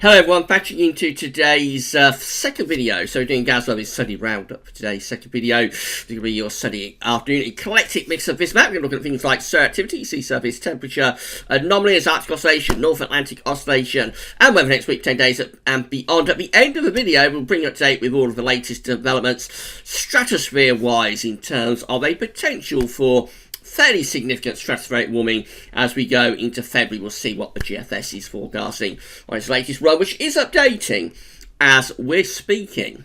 Hello everyone, patching into today's second video. So we're doing GWV Sunday Round-Up for today's second video. It's going to be your Sunday afternoon eclectic mix of this map. We're going to look at things like solar activity, sea surface temperature, anomalies, Arctic oscillation, North Atlantic oscillation, and weather next week, 10 days and beyond. At the end of the video, we'll bring you up to date with all of the latest developments stratosphere-wise in terms of a potential for fairly significant stratospheric warming as we go into February. We'll see what the GFS is forecasting on its latest run, which is updating as we're speaking.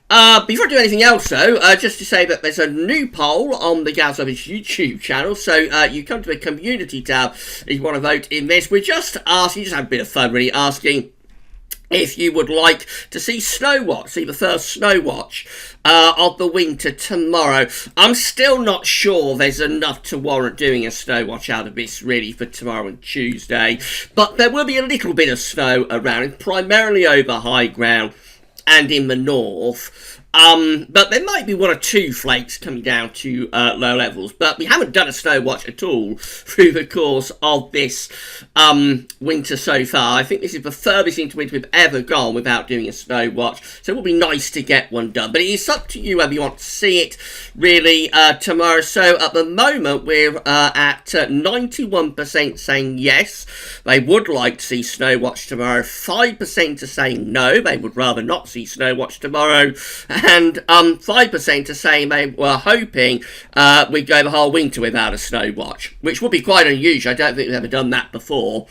Before I do anything else though, just to say that there's a new poll on the GWV YouTube channel, so you come to the community tab if you want to vote in this. We're just asking, just have a bit of fun really, asking if you would like to see Snowwatch, see the first Snowwatch of the winter tomorrow. I'm still not sure there's enough to warrant doing a Snowwatch out of this really for tomorrow and Tuesday, but there will be a little bit of snow around, primarily over high ground and in the north. But there might be one or two flakes coming down to low levels, but we haven't done a snow watch at all through the course of this winter so far. I think this is the furthest into winter we've ever gone without doing a snow watch, so it will be nice to get one done. But it is up to you whether you want to see it really tomorrow. So at the moment we're at 91% saying yes, they would like to see snow watch tomorrow. 5% are saying no, they would rather not see snow watch tomorrow. And 5% are saying they were hoping we'd go the whole winter without a snow watch, which would be quite unusual. I don't think we've ever done that before.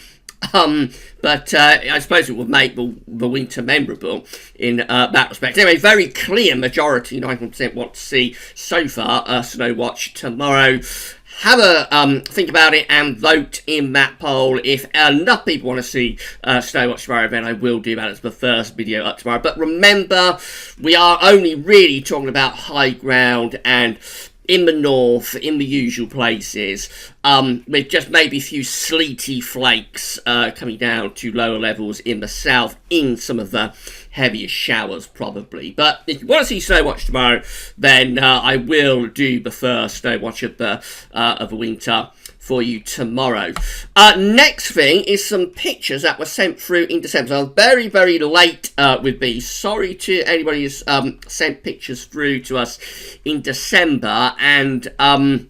But I suppose it would make the winter memorable in that respect. Anyway, very clear majority, 91% want to see so far a snow watch tomorrow. Have a think about it and vote in that poll. If enough people want to see Snowwatch tomorrow, then I will do that as the first video up tomorrow. But remember, we are only really talking about high ground and in the north, in the usual places, with just maybe a few sleety flakes coming down to lower levels in the south, in some of the heaviest showers probably. But if you want to see Snowwatch tomorrow, then I will do the first Snowwatch of the winter for you tomorrow. Next thing is some pictures that were sent through in December. So I'm very, very late with these. Sorry to anybody who's sent pictures through to us in December, and I'm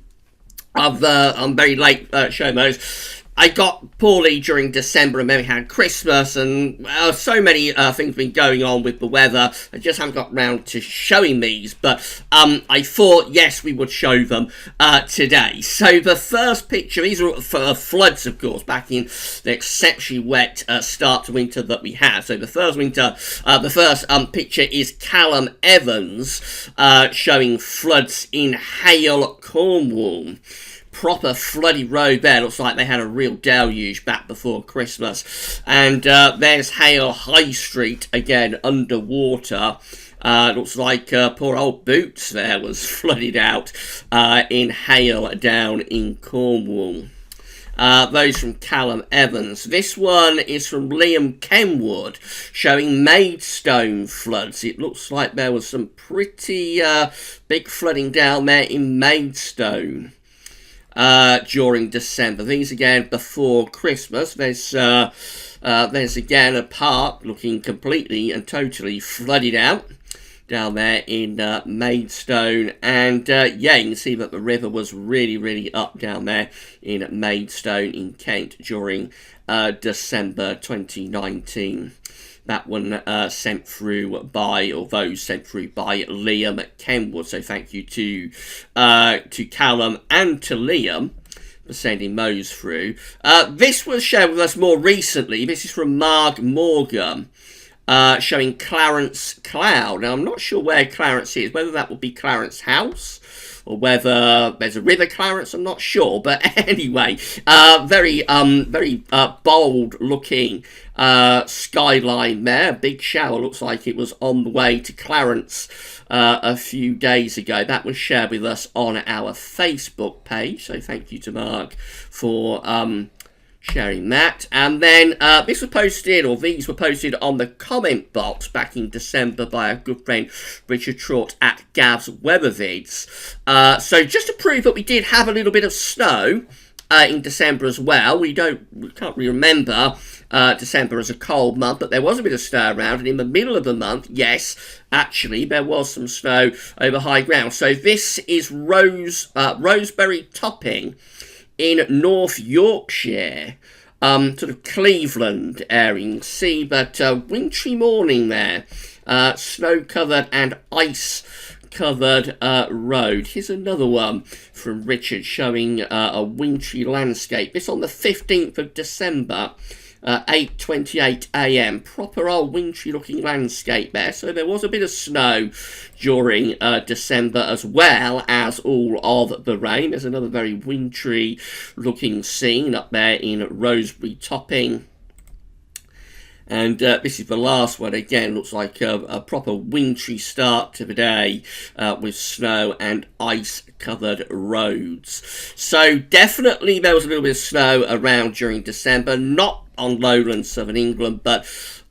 very late showing those. I got poorly during December, and then we had Christmas, and so many things been going on with the weather. I just haven't got round to showing these, but I thought, yes, we would show them today. So the first picture, these are for floods, of course, back in the exceptionally wet start to winter that we had. So the first picture is Callum Evans showing floods in Hale, Cornwall. Proper floody road there. Looks like they had a real deluge back before Christmas. And there's Hale High Street again underwater. Looks like poor old Boots there was flooded out in Hale down in Cornwall. Those from Callum Evans. This one is from Liam Kenwood showing Maidstone floods. It looks like there was some pretty big flooding down there in Maidstone during December. These again before Christmas. There's again a park looking completely and totally flooded out down there in Maidstone, and yeah, you can see that the river was really up down there in Maidstone in Kent during December 2019. That one sent through by, or those sent through by Liam Kenwood. So thank you to Callum and to Liam for sending those through. This was shared with us more recently. This is from Marg Morgan, showing Clarence Cloud. Now, I'm not sure where Clarence is, whether that would be Clarence House or whether there's a river Clarence, I'm not sure. But anyway, very bold looking skyline there. A big shower, looks like it was on the way to Clarence a few days ago. That was shared with us on our Facebook page, so thank you to Mark for sharing that. And then this was posted, or these were posted on the comment box back in December by our good friend Richard Trott at Gav's Weathervids. So just to prove that we did have a little bit of snow in December as well. We can't really remember December as a cold month, but there was a bit of snow around, and in the middle of the month, yes, actually, there was some snow over high ground. So this is Roseberry Topping in North Yorkshire, sort of Cleveland area. You can see that wintry morning there, snow-covered and ice-covered road. Here's another one from Richard showing a wintry landscape. This on the 15th of December. 8:28 a.m. Proper old wintry looking landscape there. So there was a bit of snow during December, as well as all of the rain. There's another very wintry looking scene up there in Roseberry Topping. And this is the last one. Again, looks like a proper wintry start to the day with snow and ice-covered roads. So definitely there was a little bit of snow around during December, not on lowland southern England, but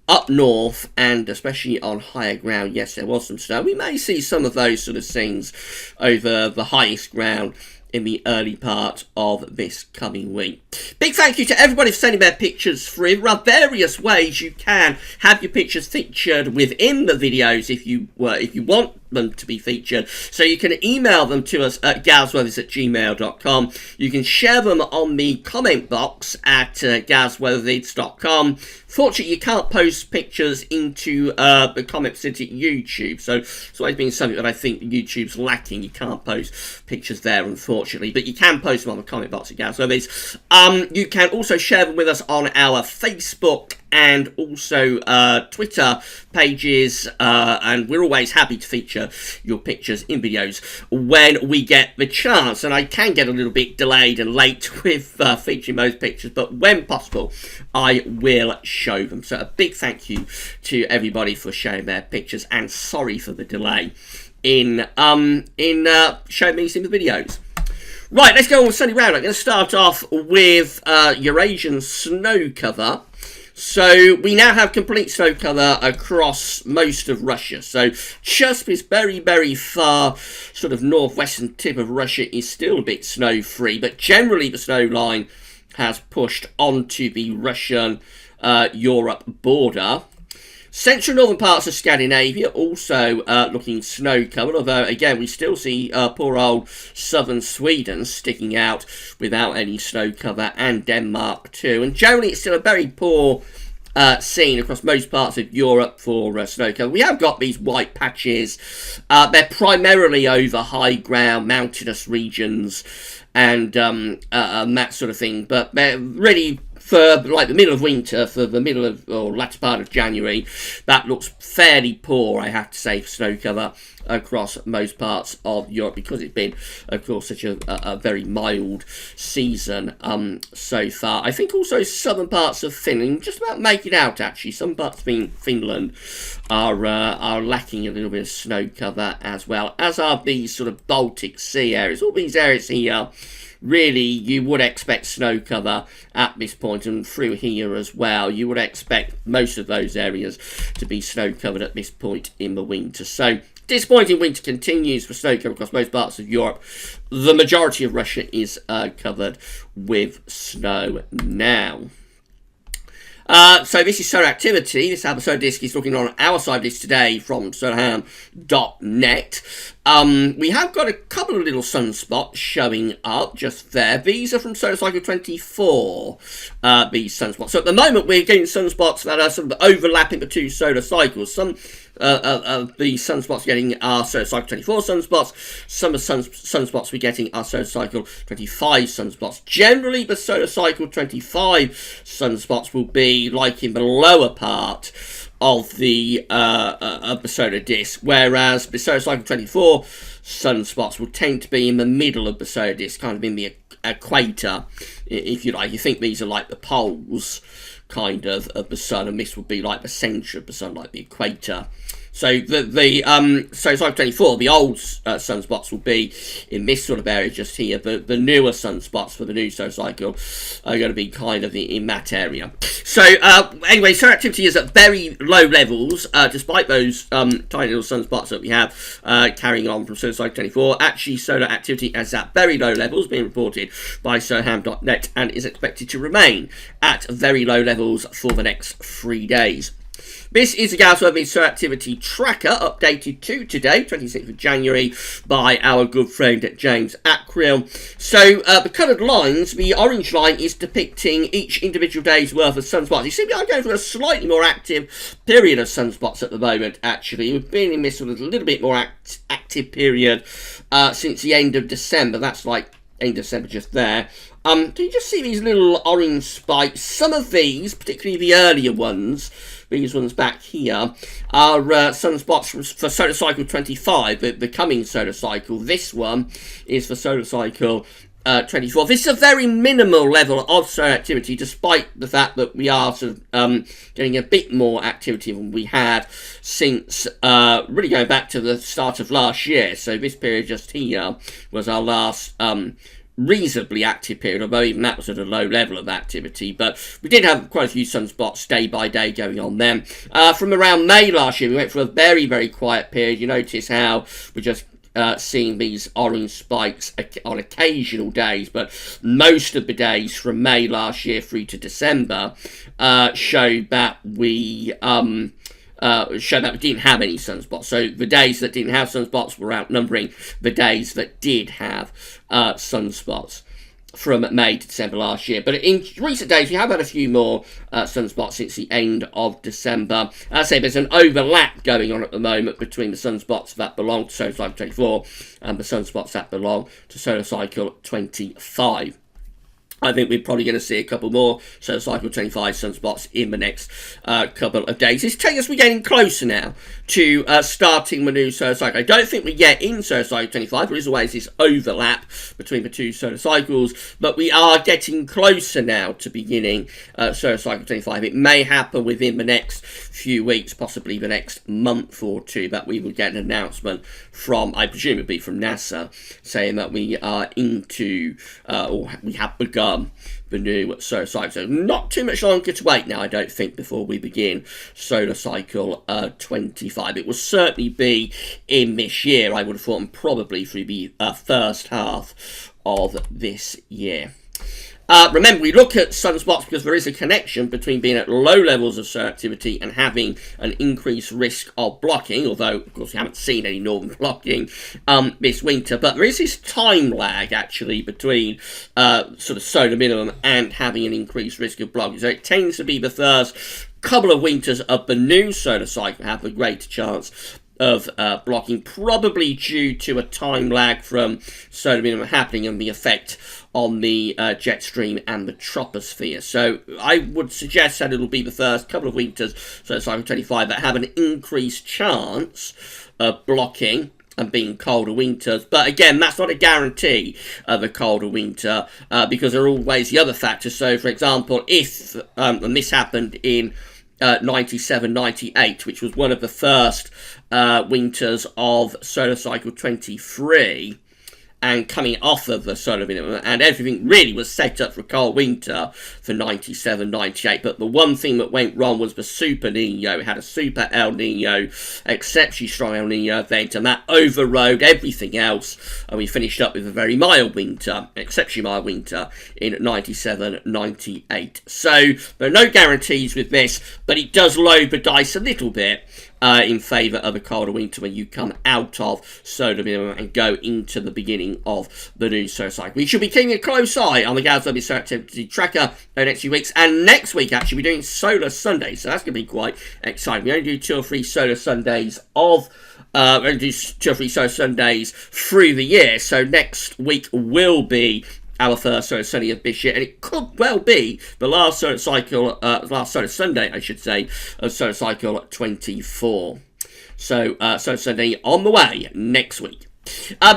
up north and especially on higher ground. Yes, there was some snow. We may see some of those sort of scenes over the highest ground in the early part of this coming week. Big thank you to everybody for sending their pictures through. There are various ways you can have your pictures featured within the videos if you want them to be featured. So you can email them to us at gazweathers@gmail.com. You can share them on the comment box at gazweathers.com. Fortunately, you can't post pictures into the comment facility at YouTube, so it's always been something that I think YouTube's lacking. You can't post pictures there, unfortunately, but you can post them on the comment box at Gazweathers. You can also share them with us on our Facebook and also Twitter pages, and we're always happy to feature your pictures in videos when we get the chance. And I can get a little bit delayed and late with featuring those pictures, but when possible I will show them. So a big thank you to everybody for sharing their pictures, and sorry for the delay in showing these in the videos. Right, let's go on with Sunday Round-Up. I'm going to start off with Eurasian snow cover. So we now have complete snow cover across most of Russia. So just this very, very far sort of northwestern tip of Russia is still a bit snow-free, but generally the snow line has pushed onto the Russian-Europe border. Central northern parts of Scandinavia also looking snow-covered, although, again, we still see poor old southern Sweden sticking out without any snow cover, and Denmark too. And generally, it's still a very poor scene across most parts of Europe for snow cover. We have got these white patches. They're primarily over high ground, mountainous regions, and that sort of thing, but they're really for like the middle of winter, for the middle of or latter part of January, that looks fairly poor, I have to say, for snow cover across most parts of Europe, because it's been, of course, such a very mild season so far. I think also southern parts of Finland, just about make it out actually. Some parts of Finland are lacking a little bit of snow cover as well, as are these sort of Baltic Sea areas. All these areas here, really, you would expect snow cover at this point, and through here as well. You would expect most of those areas to be snow covered at this point in the winter. So, disappointing winter continues for snow cover across most parts of Europe. The majority of Russia is covered with snow now. So this is solar activity. This episode disc is looking on our side of this today from solarham.net. We have got a couple of little sunspots showing up just there. These are from solar cycle 24, these sunspots. So at the moment we're getting sunspots that are sort of overlapping the two solar cycles. Some of the sunspots getting our solar cycle 24 sunspots. Some of the sunspots we're getting are solar cycle 25 sunspots. Generally, the solar cycle 25 sunspots will be like in the lower part of the solar disk, whereas the solar cycle 24 sunspots will tend to be in the middle of the solar disk, kind of in the equator, if you like. You think these are like the poles, kind of the sun, and this would be like the centre of the sun, like the equator So so cycle 24, the old sunspots will be in this sort of area just here. The newer sunspots for the new solar cycle are going to be kind of in that area. So anyway, solar activity is at very low levels, despite those tiny little sunspots that we have carrying on from solar cycle 24. Actually, solar activity is at very low levels, being reported by solarham.net, and is expected to remain at very low levels for the next 3 days. This is the GWV Solar Activity Tracker, updated to today, 26th of January, by our good friend James Acril. So, the coloured lines, the orange line is depicting each individual day's worth of sunspots. You see, we are going through a slightly more active period of sunspots at the moment, actually. We've been in this sort of a little bit more active period since the end of December. That's like end of December just there. Do you just see these little orange spikes? Some of these, particularly the earlier ones, these ones back here, are sunspots for solar cycle 25, the coming solar cycle. This one is for solar cycle 24. This is a very minimal level of solar activity, despite the fact that we are sort of getting a bit more activity than we had since really going back to the start of last year. So this period just here was our last reasonably active period, although even that was at a low level of activity. But we did have quite a few sunspots day by day going on then. From around May last year, we went through a very, very quiet period. You notice how we're just seeing these orange spikes on occasional days, but most of the days from May last year through to December showed that we didn't have any sunspots. So the days that didn't have sunspots were outnumbering the days that did have sunspots from May to December last year. But in recent days, we have had a few more sunspots since the end of December. As I say, there's an overlap going on at the moment between the sunspots that belong to solar cycle 24 and the sunspots that belong to solar cycle 25. I think we're probably going to see a couple more solar cycle 25 sunspots in the next couple of days. It's telling us we're getting closer now to starting the new solar cycle. I don't think we're yet in solar cycle 25. There is always this overlap between the two solar cycles, but we are getting closer now to beginning solar cycle 25. It may happen within the next few weeks, possibly the next month or two, that we will get an announcement from, I presume it would be from NASA, saying that we are into, or we have begun the new solar cycle. So not too much longer to wait now, I don't think, before we begin solar cycle 25. It will certainly be in this year, I would have thought, and probably through the first half of this year. Remember, we look at sunspots because there is a connection between being at low levels of solar activity and having an increased risk of blocking, although, of course, we haven't seen any northern blocking this winter. But there is this time lag, actually, between sort of solar minimum and having an increased risk of blocking. So it tends to be the first couple of winters of the new solar cycle have a greater chance of blocking, probably due to a time lag from solar minimum happening and the effect on the jet stream and the troposphere. So I would suggest that it'll be the first couple of winters, so cycle 25, that have an increased chance of blocking and being colder winters. But again, that's not a guarantee of a colder winter because there are always the other factors. So, for example, if, and this happened in 97-98, which was one of the first winters of solar cycle 23, and coming off of the solar minimum, and everything really was set up for a cold winter for 97-98. But the one thing that went wrong was the Super Nino. It had a Super El Nino, exceptionally strong El Nino event, and that overrode everything else. And we finished up with a very mild winter, exceptionally mild winter in 97-98. So there are no guarantees with this, but it does load the dice a little bit in favour of a colder winter when you come out of solar minimum and go into the beginning of the new solar cycle. We should be keeping a close eye on the GWV Solar Activity Tracker over the next few weeks, and next week actually we're doing Solar Sunday, so that's going to be quite exciting. We only do 2 or 3 Solar Sundays we're going to do 2 or 3 Solar Sundays through the year, so next week will be our first solar Sunday of this year, and it could well be the last solar cycle, last solar Sunday, I should say, of solar cycle 24. So, solar Sunday on the way next week.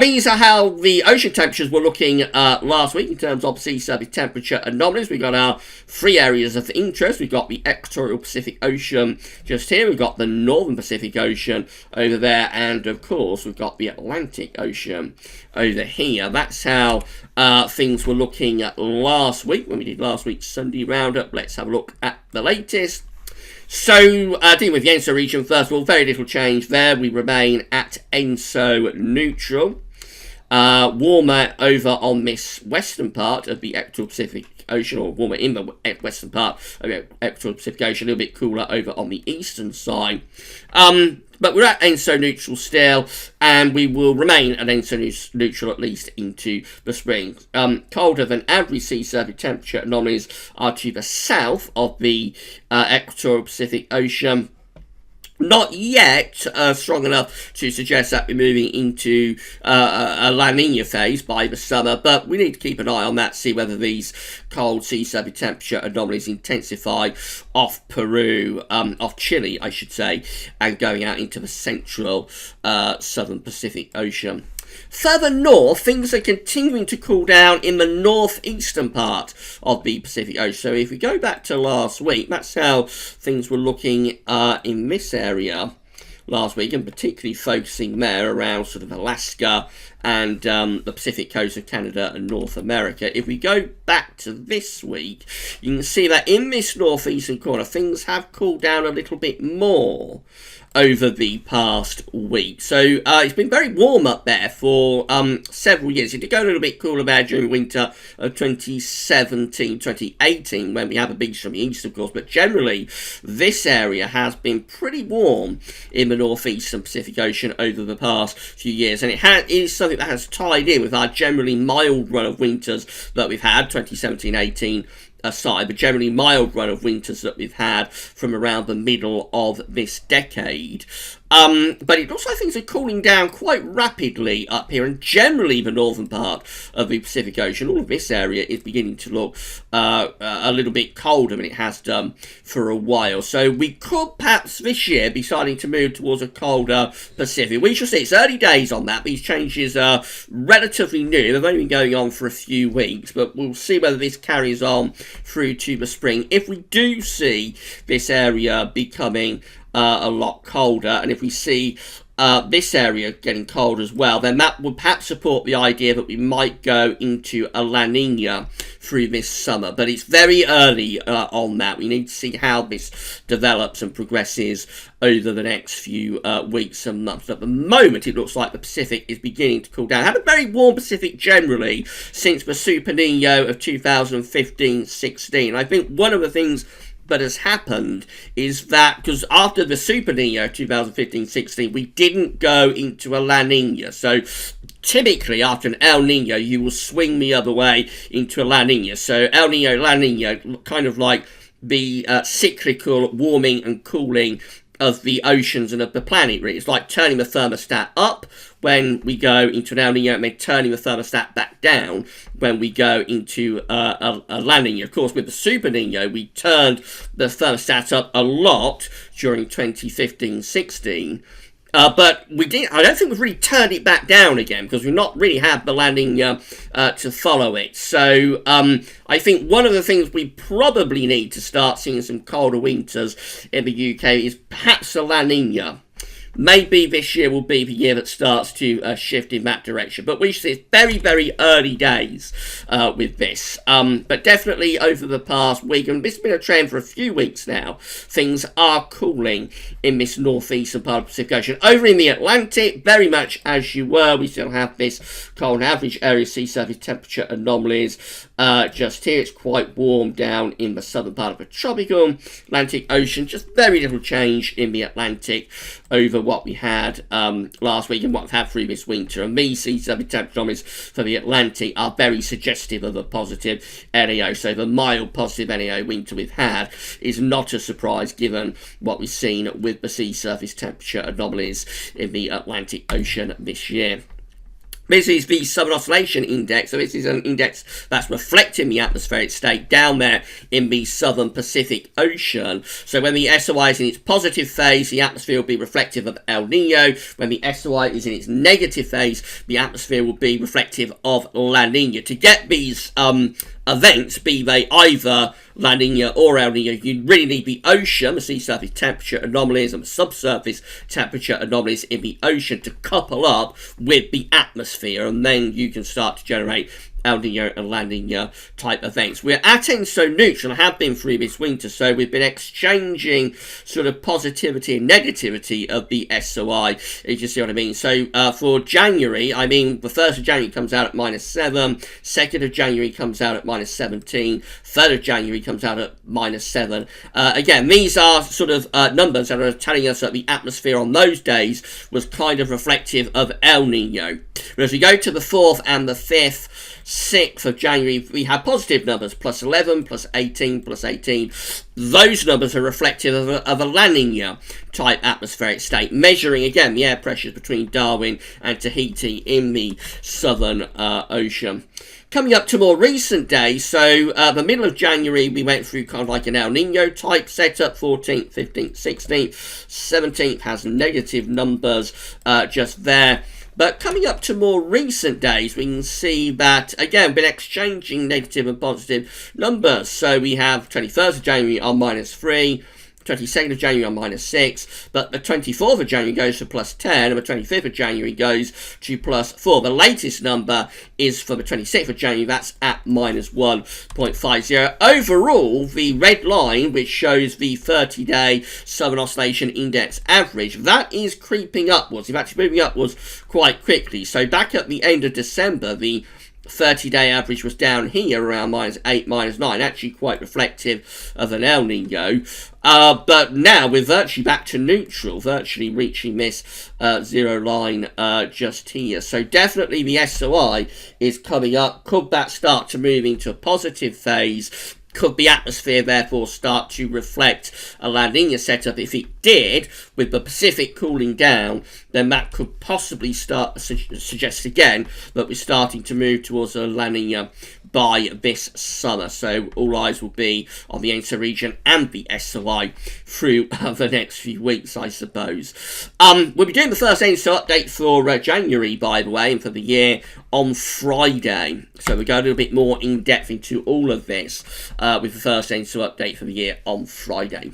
These are how the ocean temperatures were looking last week in terms of sea surface temperature anomalies. We've got our three areas of interest. We've got the equatorial Pacific Ocean just here. We've got the northern Pacific Ocean over there. And, of course, we've got the Atlantic Ocean over here. That's how things were looking last week when we did last week's Sunday Roundup. Let's have a look at the latest. So, dealing with the ENSO region, first of all, very little change there. We remain at ENSO neutral. Warmer over on this western part of the equatorial Pacific Ocean, or warmer in the western part of the equatorial Pacific Ocean, a little bit cooler over on the eastern side. But we're at ENSO neutral still, and we will remain at ENSO neutral at least into the spring. Colder than average sea surface temperature anomalies are to the south of the equatorial Pacific Ocean. Not yet strong enough to suggest that we're moving into a La Nina phase by the summer, but we need to keep an eye on that, see whether these cold sea surface temperature anomalies intensify off Peru, off Chile, I should say, and going out into the central southern Pacific Ocean. Further north, things are continuing to cool down in the northeastern part of the Pacific Ocean. So if we go back to last week, that's how things were looking in this area last week, and particularly focusing there around sort of Alaska and the Pacific coast of Canada and North America. If we go back to this week, you can see that in this northeastern corner, things have cooled down a little bit more over the past week. So it's been very warm up there for several years. It did go a little bit cooler there during winter of 2017, 2018, when we had the big from the east, of course. But generally, this area has been pretty warm in the northeastern Pacific Ocean over the past few years. And it is something that has tied in with our generally mild run of winters that we've had, 2017-18, aside, but generally mild run of winters that we've had from around the middle of this decade. But it looks like things are cooling down quite rapidly up here, and generally the northern part of the Pacific Ocean, all of this area is beginning to look a little bit colder than it has done for a while. So we could perhaps this year be starting to move towards a colder Pacific. We shall see. It's early days on that. These changes are relatively new. They've only been going on for a few weeks, but we'll see whether this carries on through to the spring. If we do see this area becoming a lot colder, and if we see this area getting cold as well, then that would perhaps support the idea that we might go into a La Nina through this summer. But it's very early on that. We need to see how this develops and progresses over the next few weeks and months. At the moment, it looks like the Pacific is beginning to cool down. Had a very warm Pacific generally since the Super Nino of 2015-16. I think one of the things that has happened is that, because after the Super Nino 2015-16, we didn't go into a La Nina. So typically after an El Nino, you will swing the other way into a La Nina. So El Nino, La Nina, kind of like the cyclical warming and cooling of the oceans and of the planet, really. It's like turning the thermostat up when we go into an El Nino, and then turning the thermostat back down when we go into a La Nina. Of course, with the Super Nino, we turned the thermostat up a lot during 2015-16. But we didn't. I don't think we've really turned it back down again, because we've not really had the La Nina to follow it. So I think one of the things we probably need to start seeing some colder winters in the UK is perhaps a La Nina. Maybe this year will be the year that starts to shift in that direction. But we see it's very, very early days with this. But definitely over the past week, and this has been a trend for a few weeks now, things are cooling in this northeastern part of the Pacific Ocean. Over in the Atlantic, very much as you were, we still have this cold average area sea surface temperature anomalies. Just here, it's quite warm down in the southern part of the tropical Atlantic Ocean. Just very little change in the Atlantic over what we had last week and what we've had through this winter. And these sea surface temperature anomalies for the Atlantic are very suggestive of a positive NAO. So the mild positive NAO winter we've had is not a surprise given what we've seen with the sea surface temperature anomalies in the Atlantic Ocean this year. This is the Southern Oscillation Index, so this is an index that's reflecting the atmospheric state down there in the Southern Pacific Ocean. So when the SOI is in its positive phase, the atmosphere will be reflective of El Nino. When the SOI is in its negative phase, the atmosphere will be reflective of La Nina. To get these events, be they either La Nina or El Nino, you really need the ocean, the sea surface temperature anomalies and the subsurface temperature anomalies in the ocean to couple up with the atmosphere, and then you can start to generate El Nino and La Nina type events. We're at ENSO neutral and have been through this winter, so we've been exchanging sort of positivity and negativity of the SOI, if you see what I mean. So for January, I mean, the 1st of January comes out at -7, 2nd of January comes out at -17, 3rd of January comes out at -7. Again, these are sort of numbers that are telling us that the atmosphere on those days was kind of reflective of El Nino. But as we go to the 4th and the 5th, 6th of January, we have positive numbers, +11, +18, +18. Those numbers are reflective of a La Nina type atmospheric state, measuring again the air pressures between Darwin and Tahiti in the Southern Ocean. Coming up to more recent days, so the middle of January, we went through kind of like an El Nino type setup. 14th, 15th, 16th, 17th has negative numbers just there. But coming up to more recent days, we can see that, again, been exchanging negative and positive numbers. So we have 21st of January on -3, 22nd of January on -6, but the 24th of January goes to +10, and the 25th of January goes to +4. The latest number is for the 26th of January, that's at -1.50. Overall, the red line, which shows the 30-day Southern Oscillation Index average, that is creeping upwards. It's actually moving upwards quite quickly. So back at the end of December, the 30-day average was down here around -8, -9, actually quite reflective of an El Nino. But now we're virtually back to neutral, virtually reaching this zero line just here. So definitely the SOI is coming up. Could that start to move into a positive phase? Could the atmosphere therefore start to reflect a La Nina setup? If it did, with the Pacific cooling down, then that could possibly start suggest again that we're starting to move towards a La Nina by this summer. So all eyes will be on the ENSO region and the SOI through the next few weeks, I suppose. We'll be doing the first ENSO update for January, by the way, and for the year on Friday. So we'll go a little bit more in depth into all of this with the first ENSO update for the year on Friday.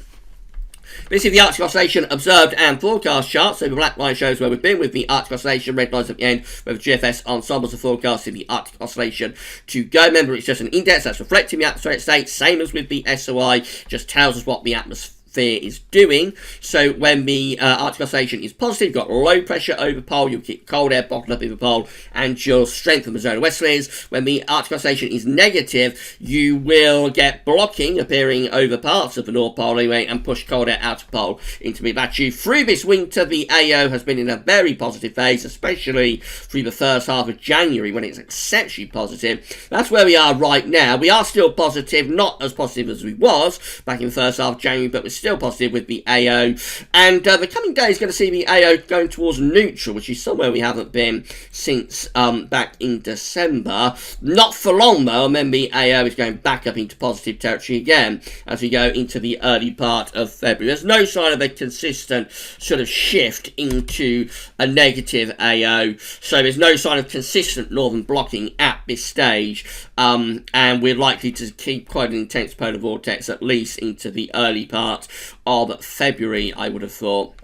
This is the Arctic Oscillation Observed and Forecast chart. So the black line shows where we've been with the Arctic Oscillation, red lines at the end, where the GFS ensembles are forecasting the Arctic Oscillation to go. Remember, it's just an index that's reflecting the atmospheric state, same as with the SOI, just tells us what the atmosphere is doing. So when the Arctic Oscillation is positive, you've got low pressure over pole, you'll keep cold air bottled up in the pole, and you'll strengthen the zone of westerlies. When the Arctic Oscillation is negative, you will get blocking appearing over parts of the North Pole anyway, and push cold air out of pole into mid-latitude. Through this winter, the AO has been in a very positive phase, especially through the first half of January when it's exceptionally positive. That's where we are right now. We are still positive, not as positive as we was back in the first half of January, but we're still positive with the AO, and the coming day is going to see the AO going towards neutral, which is somewhere we haven't been since back in December. Not for long though, and then the AO is going back up into positive territory again as we go into the early part of February. There's no sign of a consistent sort of shift into a negative AO, so there's no sign of consistent northern blocking at this stage, and we're likely to keep quite an intense polar vortex at least into the early part of February, I would have thought.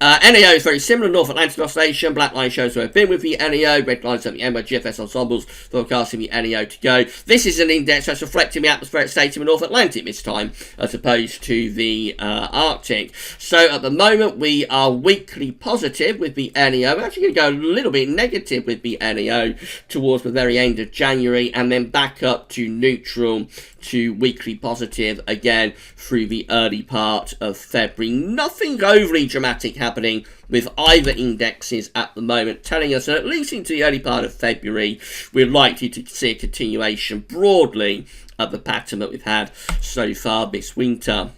NEO is very similar, North Atlantic Oscillation. Black line shows where I've been with the NEO. Red lines at the end where GFS ensembles forecasting the NEO to go. This is an index that's reflecting the atmospheric state in the North Atlantic this time, as opposed to the Arctic. So at the moment, we are weekly positive with the NEO. We're actually going to go a little bit negative with the NEO towards the very end of January, and then back up to neutral to weekly positive again through the early part of February. Nothing overly dramatic happening with either indexes at the moment, telling us that at least into the early part of February, we're likely to see a continuation broadly of the pattern that we've had so far this winter.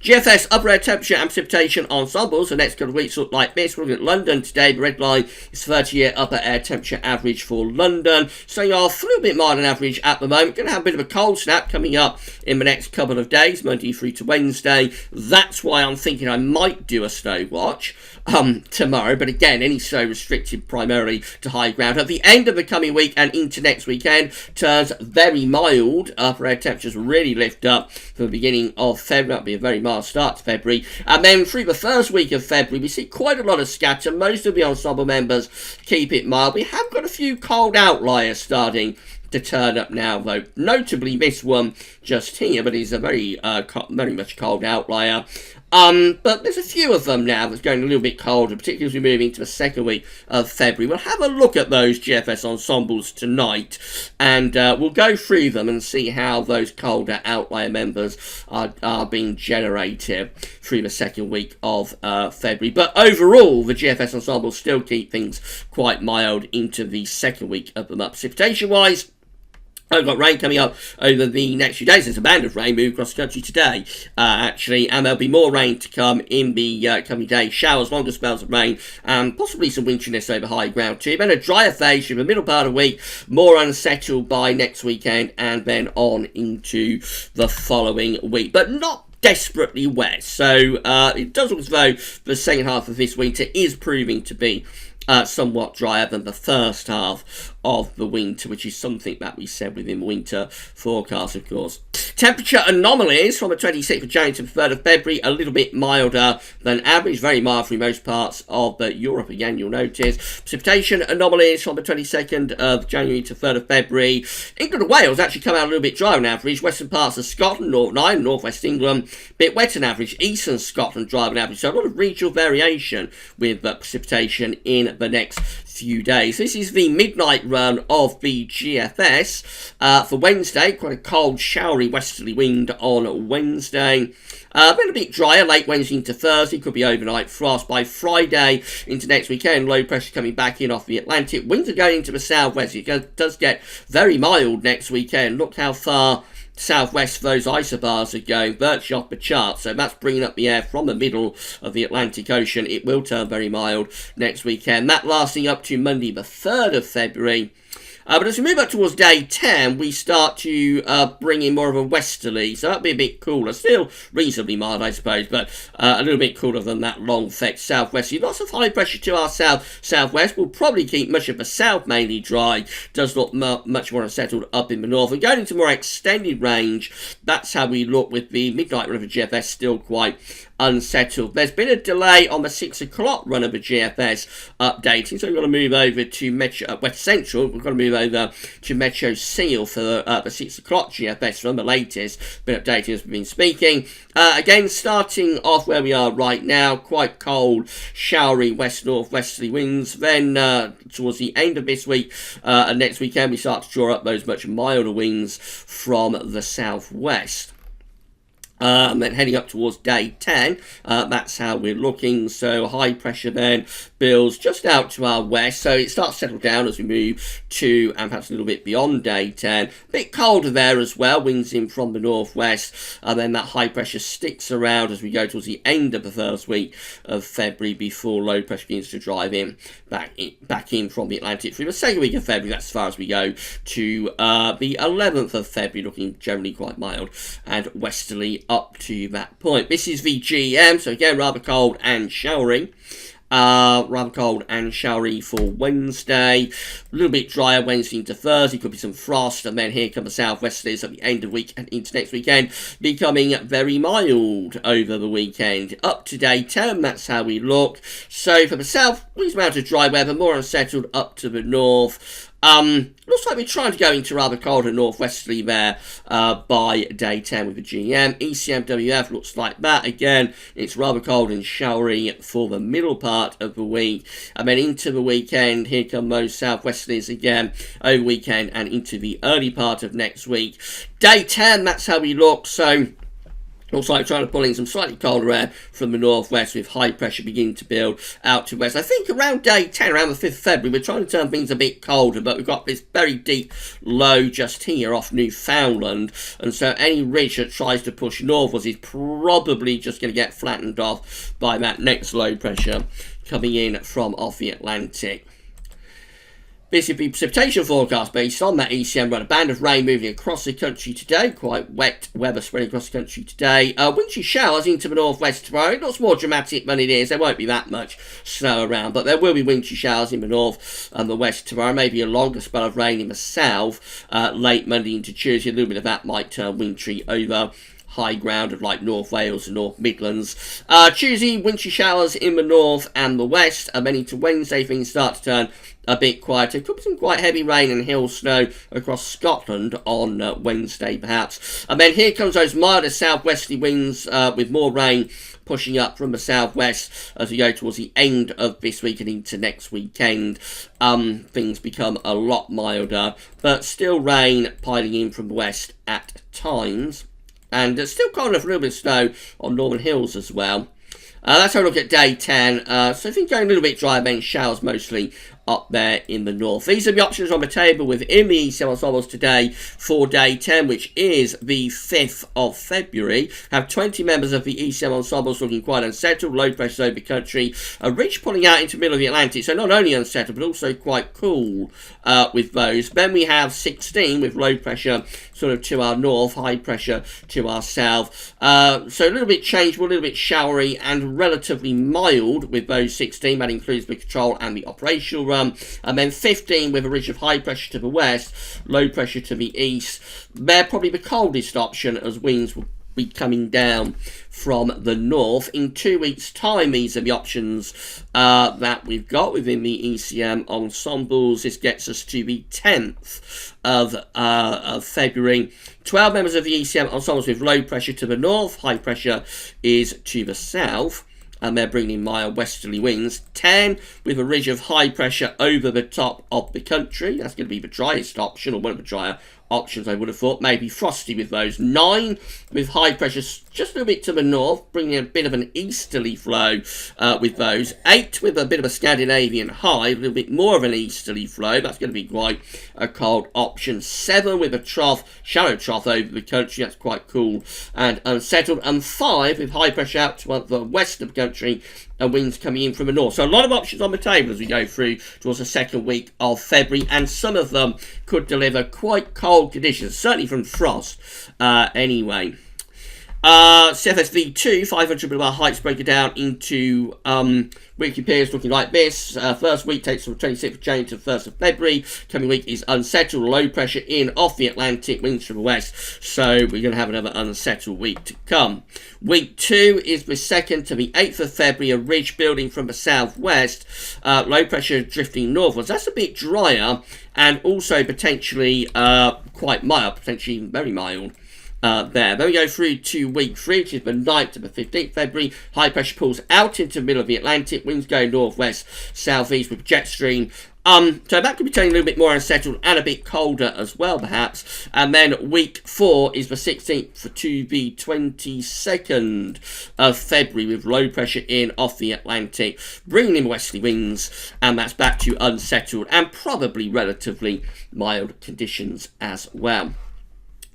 GFS upper air temperature and precipitation ensembles. The next couple of weeks look like this. We're looking at London today. The red line is 30-year upper air temperature average for London. So you're a little bit mild on average at the moment. Going to have a bit of a cold snap coming up in the next couple of days, Monday through to Wednesday. That's why I'm thinking I might do a snow watch tomorrow. But again, any snow restricted primarily to high ground. At the end of the coming week and into next weekend, turns very mild. Upper air temperatures really lift up for the beginning of February. That'll be a very mild start to February. And then through the first week of February, we see quite a lot of scatter. Most of the ensemble members keep it mild. We have got a few cold outliers starting to turn up now, though. Notably this one just here, but it's a very much cold outlier. But there's a few of them now that's going a little bit colder, particularly as we move into the second week of February. We'll have a look at those GFS ensembles tonight, and we'll go through them and see how those colder outlier members are being generated through the second week of February. But overall, the GFS ensembles still keep things quite mild into the second week of the month. Precipitation-wise, I've got rain coming up over the next few days. There's a band of rain moving across the country today, actually, and there'll be more rain to come in the coming days. Showers, longer spells of rain, and possibly some winteriness over high ground too. Then a drier phase through the middle part of the week, more unsettled by next weekend, and then on into the following week. But not desperately wet, so it does look as though the second half of this winter is proving to be somewhat drier than the first half of the winter, which is something that we said within the winter forecast, of course. Temperature anomalies from the 26th of January to the 3rd of February, a little bit milder than average, very mild for most parts of Europe, again, you'll notice. Precipitation anomalies from the 22nd of January to 3rd of February. England and Wales actually come out a little bit drier on average. Western parts of Scotland, Northern Ireland, North West England, a bit wetter than average. Eastern Scotland drier on average. So a lot of regional variation with precipitation in the next few days. This is the midnight run of the GFS for Wednesday. Quite a cold, showery westerly wind on Wednesday. Been a bit drier late Wednesday into Thursday. Could be overnight frost by Friday into next weekend. Low pressure coming back in off the Atlantic. Winds are going into the southwest. It does get very mild next weekend. Look how far southwest those isobars are going, virtually off the chart. So that's bringing up the air from the middle of the Atlantic Ocean. It will turn very mild next weekend. That lasting up to Monday the 3rd of February. But as we move up towards day 10, we start to bring in more of a westerly, so that'll be a bit cooler. Still reasonably mild, I suppose, but a little bit cooler than that long fetch southwesterly. Lots of high pressure to our southwest. We'll probably keep much of the south mainly dry. Does look much more unsettled up in the north. And going into more extended range, that's how we look with the midnight run of the GFS still quite unsettled. There's been a delay on the 6 o'clock run of the GFS updating, so we've got to move over to Metro West Central. We've got to move over to Metro Seal for the 6 o'clock GFS run, the latest. Been updating as we've been speaking. Again, starting off where we are right now, quite cold, showery west-northwesterly winds. Then towards the end of this week and next weekend, we start to draw up those much milder winds from the southwest. And then heading up towards day 10, that's how we're looking. So high pressure then builds just out to our west. So it starts to settle down as we move to, and perhaps a little bit beyond day 10. A bit colder there as well, winds in from the northwest. And then that high pressure sticks around as we go towards the end of the first week of February before low pressure begins to drive in back in from the Atlantic through the second week of February. That's as far as we go to the 11th of February, looking generally quite mild and westerly up to that point. This is the GM, so again rather cold and showery. Rather cold and showery for Wednesday. A little bit drier Wednesday into Thursday. Could be some frost. And then here come the southwesterlies at the end of the week and into next weekend. Becoming very mild over the weekend. Up to day 10. That's how we look. So for the south, reasonable amount of dry weather. More unsettled up to the north. Looks like we're trying to go into rather cold and northwesterly there by day 10 with the GM. ECMWF looks like that. Again, it's rather cold and showery for the middle part of the week. And then into the weekend, here come those southwesterlies again over weekend and into the early part of next week. Day 10, that's how we look. So Also trying to pull in some slightly colder air from the northwest with high pressure beginning to build out to west. I think around day 10, around the 5th of February, we're trying to turn things a bit colder, but we've got this very deep low just here off Newfoundland, and so any ridge that tries to push northwards is probably just going to get flattened off by that next low pressure coming in from off the Atlantic. This is the precipitation forecast based on that ECM run. A band of rain moving across the country today. Quite wet weather spreading across the country today. Wintry showers into the northwest tomorrow. It looks more dramatic than it is. There won't be that much snow around, but there will be wintry showers in the north and the west tomorrow. Maybe a longer spell of rain in the south late Monday into Tuesday. A little bit of that might turn wintry over high ground of like North Wales and North Midlands. Tuesday, wintry showers in the north and the west. And then into Wednesday, things start to turn a bit quieter. Could be some quite heavy rain and hill snow across Scotland on Wednesday, perhaps. And then here comes those milder southwesterly winds with more rain pushing up from the southwest as we go towards the end of this week and into next weekend. Things become a lot milder, but still rain piling in from the west at times. And still cold enough, a little bit of snow on Northern Hills as well. Let's have a look at day 10. So things going a little bit dry, then showers mostly up there in the north. These are the options on the table within the ECM ensembles today for day 10, which is the 5th of February. Have 20 members of the ECM ensembles looking quite unsettled. Low pressure over the country. A ridge pulling out into the middle of the Atlantic, so not only unsettled, but also quite cool with those. Then we have 16 with low pressure sort of to our north, high pressure to our south. So a little bit changeable, a little bit showery, and relatively mild with those 16. That includes the control and the operational run. And then 15 with a ridge of high pressure to the west, low pressure to the east. They're probably the coldest option as winds will be coming down from the north. In 2 weeks' time, these are the options that we've got within the ECM ensembles. This gets us to the 10th of February. 12 members of the ECM ensembles with low pressure to the north, high pressure is to the south, and they're bringing in mild westerly winds. 10 with a ridge of high pressure over the top of the country. That's going to be the driest option, or one of the drier options, I would have thought. Maybe frosty with those. 9 with high pressure just a little bit to the north, bringing a bit of an easterly flow with those. 8 with a bit of a Scandinavian high, a little bit more of an easterly flow. That's going to be quite a cold option. 7 with a trough, shallow trough over the country. That's quite cool and unsettled. And 5 with high pressure out to the west of the country and winds coming in from the north. So a lot of options on the table as we go through towards the second week of February, and some of them could deliver quite cold conditions, certainly from frost anyway. CFSV2, 500 millibar heights breaking down into weekly periods looking like this. First week takes from 26th of January to 1st of February. Coming week is unsettled, low pressure in off the Atlantic, winds from the west. So we're going to have another unsettled week to come. Week 2 is the 2nd to the 8th of February, a ridge building from the southwest, low pressure drifting northwards. That's a bit drier and also potentially quite mild, potentially even very mild. There. Then we go through to week 3, which is the 9th to the 15th February. High pressure pulls out into the middle of the Atlantic. Winds going northwest, southeast with jet stream. So that could be turning a little bit more unsettled and a bit colder as well, perhaps. And then week 4 is the 16th to the 22nd of February with low pressure in off the Atlantic, bringing in westerly winds, and that's back to unsettled and probably relatively mild conditions as well.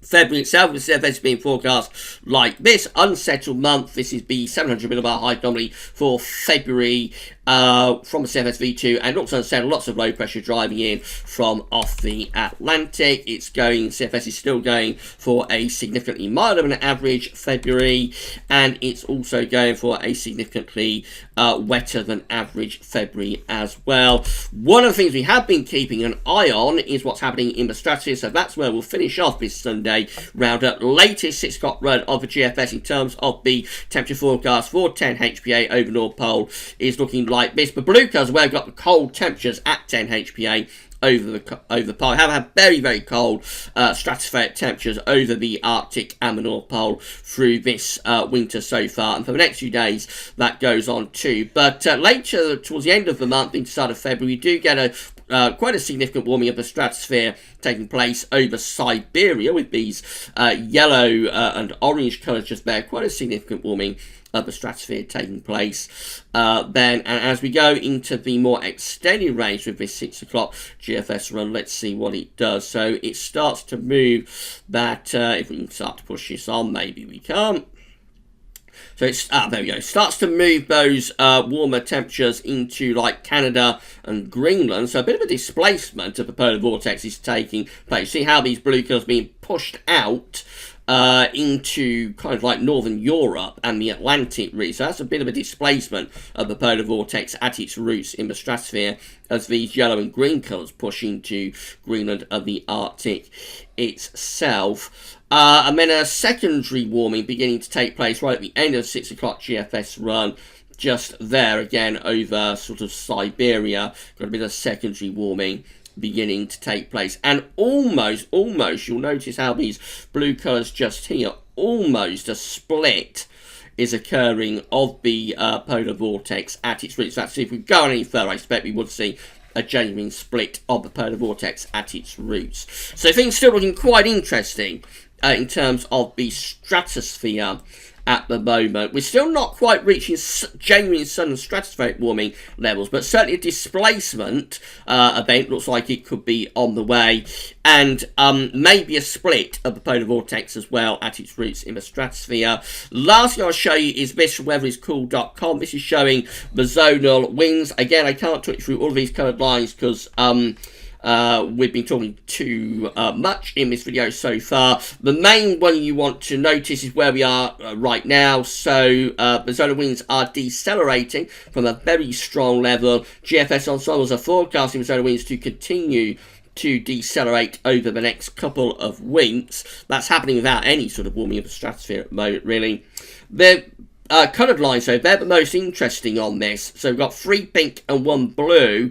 February itself, with CFS being forecast like this. Unsettled month. This is the 700 millibar high anomaly for February from the CFS-V2, and looks unsettled. Lots of low pressure driving in from off the Atlantic. It's going, CFS is still going for a significantly milder than average February, and it's also going for a significantly wetter than average February as well. One of the things we have been keeping an eye on is what's happening in the stratosphere, so that's where we'll finish off this Sunday roundup. Latest 6 o'clock run of the GFS in terms of the temperature forecast for 10 HPA over North Pole is looking like this. The blue colours where we've got the cold temperatures at 10 HPA over the pole. Have had very, very cold stratospheric temperatures over the Arctic and the North Pole through this winter so far, and for the next few days that goes on too. But later towards the end of the month into start of February, we do get quite a significant warming of the stratosphere taking place over Siberia, with these yellow and orange colours just there. Quite a significant warming of the stratosphere taking place. Then, and as we go into the more extended range with this 6 o'clock GFS run, let's see what it does. So it starts to move that, if we can start to push this on, maybe we can't. So it's, there we go, starts to move those warmer temperatures into like Canada and Greenland. So a bit of a displacement of the polar vortex is taking place. See how these blue colours being pushed out into kind of like Northern Europe and the Atlantic region. So that's a bit of a displacement of the polar vortex at its roots in the stratosphere, as these yellow and green colours push into Greenland and the Arctic itself. And then a secondary warming beginning to take place right at the end of 6 o'clock GFS run, just there again over sort of Siberia. Got a bit of secondary warming beginning to take place, and almost you'll notice how these blue colours just here, almost a split is occurring of the polar vortex at its roots. That's, if we go any further, I expect we would see a genuine split of the polar vortex at its roots. So things still looking quite interesting in terms of the stratosphere at the moment. We're still not quite reaching genuine sun and stratospheric warming levels, but certainly a displacement event looks like it could be on the way, and maybe a split of the polar vortex as well at its roots in the stratosphere. Last thing I'll show you is this from weatheriscool.com. This is showing the zonal winds. Again, I can't talk you through all of these coloured lines because we've been talking too much in this video so far. The main one you want to notice is where we are right now. So the zonal winds are decelerating from a very strong level. GFS ensembles are forecasting the zonal winds to continue to decelerate over the next couple of weeks. That's happening without any sort of warming of the stratosphere at the moment, really. The coloured lines, though, they're the most interesting on this. So we've got 3 pink and 1 blue.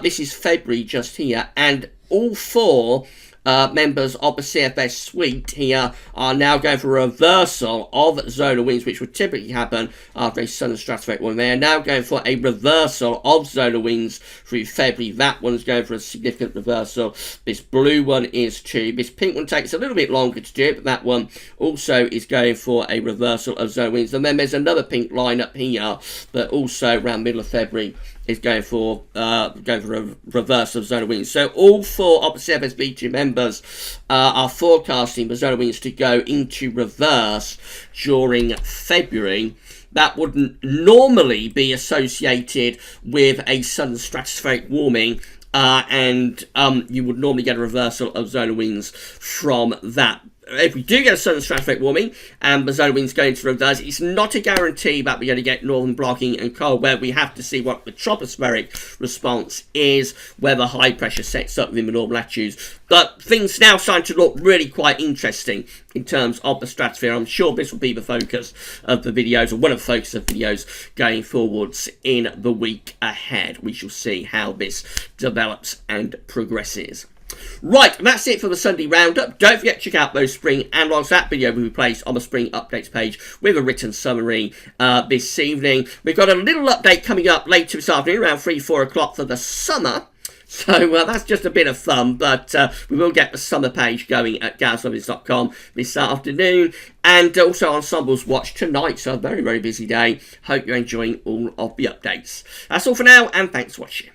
This is February just here, and all 4 members of the CFS suite here are now going for a reversal of zonal winds, which would typically happen after a sun and stratospheric one. They are now going for a reversal of zonal winds through February. That one's going for a significant reversal. This blue one is too. This pink one takes a little bit longer to do it, but that one also is going for a reversal of zonal winds. And then there's another pink line up here that also around middle of February is going for a reversal of zonal winds. So all 4 of the CFS-B2 members are forecasting the zonal winds to go into reverse during February. That wouldn't normally be associated with a sudden stratospheric warming, and you would normally get a reversal of zonal winds from that. If we do get a sudden stratospheric warming and the zonal winds go into reverse, it's not a guarantee that we're going to get northern blocking and cold, where we have to see what the tropospheric response is, where the high pressure sets up within the northern latitudes. But things now starting to look really quite interesting in terms of the stratosphere. I'm sure this will be the focus of the videos, or one of the focus of videos going forwards in the week ahead. We shall see how this develops and progresses. Right, and that's it for the Sunday Roundup. Don't forget to check out those spring analogues. That video will be placed on the spring updates page with a written summary this evening. We've got a little update coming up later this afternoon around 3-4 o'clock for the summer. So that's just a bit of fun, but we will get the summer page going at GWV.com this afternoon, and also Ensembles Watch tonight. So a very, very busy day. Hope you're enjoying all of the updates. That's all for now, and thanks for watching.